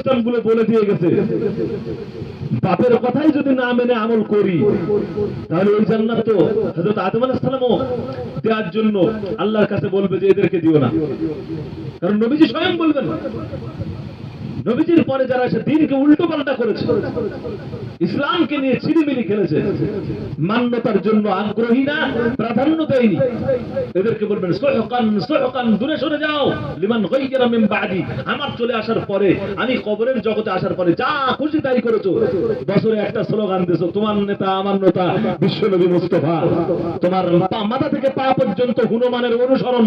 খ্রিস্টান গুলো বলে দিয়ে গেছে বাপের কথাই যদি না মেনে আমল করি তাহলে ওই জান্নাত তো হযরত আদম আলাইহিস সালামও দেওয়ার জন্য আল্লাহর কাছে বলবে যে এদেরকে দিও না, কারণ নবীজি স্বয়ং বলবেন। নবীজির পরে যারা এসে দিনকে উল্টো পাল্টা করেছে, ইসলামকে নিয়ে ছিনিমিনি খেলেছে, মান্যতার জন্য আগ্রহী না, প্রাধান্য দেয়নি, এদেরকে বলবেন সুহকান সুহকান, দূরে সরে যাও লিমান গায়রা মিন বাদি, আমার চলে আসার পরে, আমি কবরের জগতে আসার পরে যা খুশি তাই করেছো, বছরে একটা স্লোগান দিয়েছো, তোমার নেতা আমার নেতা বিশ্বনবী মুস্তাফা, তোমার মাথা থেকে পা পর্যন্ত হনুমানের অনুসরণ,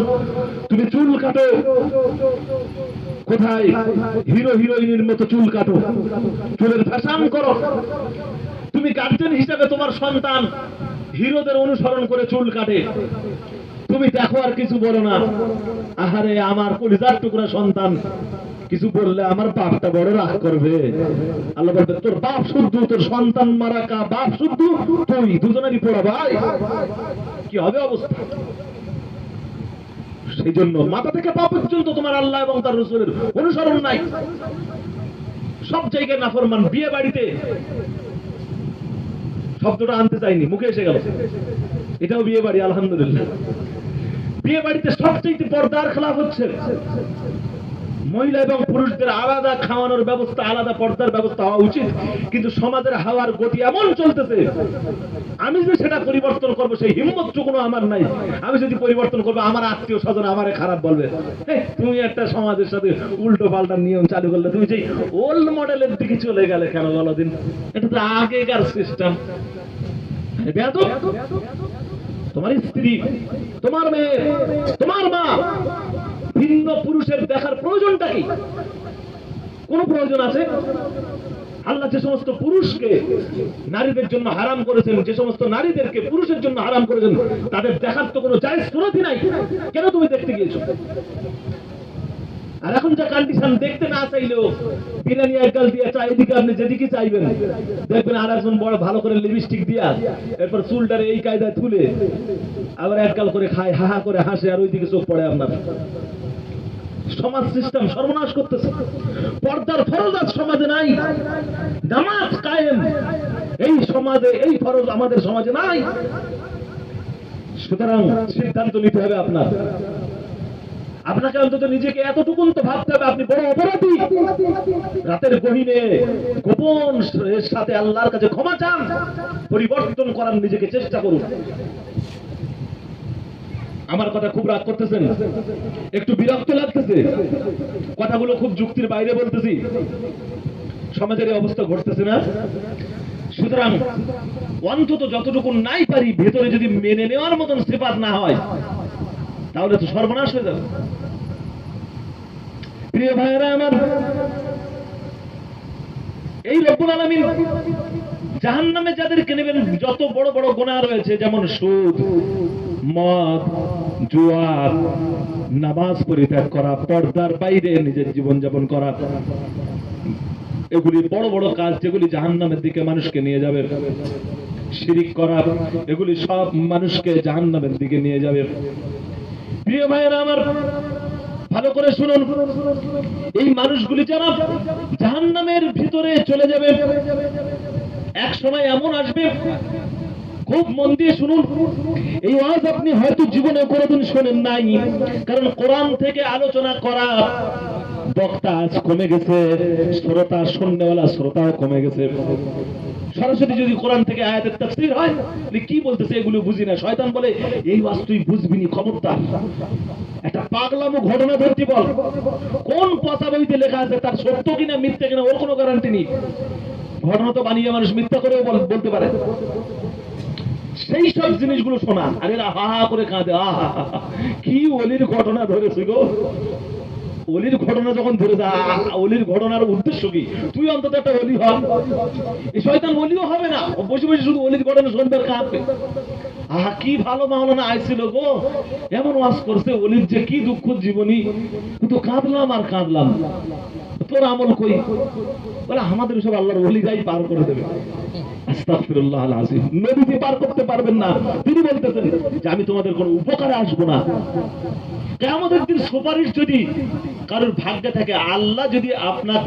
তুমি চুল কাটো কোথায় হিরো হিরোইনের মতো চুল কাটো, চুলের ফ্যাশন করো, তুমি গার্জেন হিসেবে তোমার সন্তান হিরোদের অনুসরণ করে চুল কাটে, তুমি দেখো আর কিছু বলো না। আহারে আমার কলিজার টুকরা সন্তান, কিছু বললে আমার বাপটা বড় রাগ করবে। আল্লাহ বলবে তোর বাপ শুদ্ধ, তোর সন্তান মারা কা বাপ শুদ্ধ, তুই দুজনেরই পড়া ভাই, কি হবে অবস্থা? সেই জন্য মাথা থেকে পা পর্যন্ত তোমার আল্লাহ এবং তার রাসূলের অনুসরণ নাই, সব জায়গায় নাফরমান। বিয়ে বাড়িতে, শব্দটা আনতে চাইনি, মুখে এসে গেল, এটাও বিয়ে বাড়ি আলহামদুলিল্লাহ। বিয়ে বাড়িতে সবচেয়ে পর্দার খেলাফ হচ্ছে, মহিলা এবং পুরুষদের আলাদা খাওয়ানোর ব্যবস্থা, আলাদা পর্দার ব্যবস্থা হওয়া উচিত, কিন্তু সমাজের হাওয়ার গতি এমন চলতেছে, আমি যে সেটা পরিবর্তন করব সেই হিম্মতটুকুও আমার নাই। আমি যদি পরিবর্তন করবো, আমার আত্মীয় স্বজন আমারে খারাপ বলবে, তুমি একটা সমাজের সাথে উল্টো পাল্টা নিয়ম চালু করলে, তুমি সেই ওল্ড মডেলের দিকে চলে গেলে কেন বলো দিন? এটা তো আগেকার সিস্টেম। তোমার স্ত্রী, তোমার মেয়ে, তোমার মা ভিন্ন পুরুষের দেখার প্রয়োজনটা কি? কোন প্রয়োজন আছে? আল্লাহ যে সমস্ত পুরুষকে নারীদের জন্য হারাম করেছেন, যে সমস্ত নারীদেরকে পুরুষের জন্য হারাম করেছেন, তাদের দেখার তো কোনো জায়েজ সুন্নতই নাই, কেন তুমি দেখতে গিয়েছো? আর এখন যা কন্ডিশন, দেখতে না চাইলেও বিরিয়ানি একগাল দিয়ে চা, এদিকে আপনি যেদিকে চাইবেন দেখবেন আর একজন বড় ভালো করে লিপস্টিক দিয়া, এরপর চুলটারে এই কায়দায় তুলে আবার একগাল করে খায়, হা হা করে হাসে, আর ওইদিকে চোখ পড়ে আপনার। সমাজ সিস্টেম সর্বনাশ করতেছে। পর্দার ফরজ আজ সমাজে নাই, জামাত কায়েম এই সমাজে, এই ফরজ আমাদের সমাজে নাই। সুতরাং সিদ্ধান্ত নিতে হবে আপনার, আপনাকে অন্তত নিজেকে এতটুকুন তো ভাবতে হবে আপনি বড় অপরাধী। রাতের গহীনে গোপন সাথে আল্লাহর কাছে ক্ষমা চান, পরিবর্তন করার নিজেকে চেষ্টা করুন। আমার কথা খুব রাগ করতেছেন, একটু বিরক্ত লাগতেছে, কথাগুলো খুব যুক্তির বাইরে বলতেছি, সমাজের এই অবস্থা ঘটতেছে না? সুতরাং অন্তত যতটুকু নাই পারি ভেতরে যদি মেনে নেওয়ার মতন সিফাত না হয়, তাহলে তো সর্বনাশ হয়ে যাবে। প্রিয় ভাইয়েরা আমার, এই রব্বুল আলামিন জাহান্নামে যাদেরকে নেবেন, যত বড় বড় গুনাহ রয়েছে, যেমন সুদ, মদ, জুয়া, নামাজ পরিত্যাগ করা, পর্দার বাইরে নিজের জীবন যাপন করা, এগুলি বড় বড় কাজ যেগুলি জাহান্নামের দিকে মানুষকে নিয়ে যাবে। শিরিক করা, এগুলি সব মানুষকে জাহান্নামের দিকে নিয়ে যাবে। প্রিয় ভাইয়েরা আমার, ভালো করে শুনুন, এই মানুষগুলি যারা জাহান্নামের ভিতরে চলে যাবে, এক সময় এমন আসবে, খুব মন দিয়ে শুনুন, এই ওয়াজ আপনি হয়তো জীবনে কোনোদিন শোনেন নাই, কারণ কোরআন থেকে আলোচনা করা বক্তা আজ কমে গেছে, শ্রোতা, শুননেওয়ালা শ্রোতাও কমে গেছে। সরাসরি যদি কোরআন থেকে আয়াতের তাফসীর হয়, কি বলতেছে এগুলো বুঝি না, শয়তান বলে এই ওয়াজ তুই বুঝবি নি, খবরদার। একটা পাগলামো ঘটনা ধরতে বল, কোন পচা বইতে লেখা আছে তার সত্য কিনা মিথ্যা কিনা ওর কোনো গ্যারান্টি নেই। ঘটনা তো বানিয়ে মানুষ মিথ্যা করেও বলতে পারে। সেই সব জিনিসগুলো শোনা, আর এরা হা হা করে কাঁদে, আহা কি ওলির ঘটনা ধরেছে গো। ওলির ঘটনা যখন ধরে যা, ওলির ঘটনার উদ্দেশ্য কি? তুই অন্তত একটা ওলি হ। এই শয়তান ওলিও হবে না, বসে বসে শুধু ওলির ঘটনা শুনবে আর কাঁদবে। আহা কি ভালো মাওলানা আইছিল গো, এমন ওয়াজ করছে, ওলির যে কি দুঃখ জীবনী, কিন্তু কাঁদলাম আর কাঁদলাম। তোর আমল কই? বলে আমাদের সব আল্লাহর ওলিরাই পার করে দেবে। আস্তাগফিরুল্লাহ আল আযীম। নবীজি পার করতে পারবেন না, তিনি বলতেছেন যে আমি তোমাদের কোনো উপকারে আসবো না। কিয়ামতের দিন সুপারিশ যদি কারোর ভাগ্যে থাকে, আল্লাহ যদি আপনার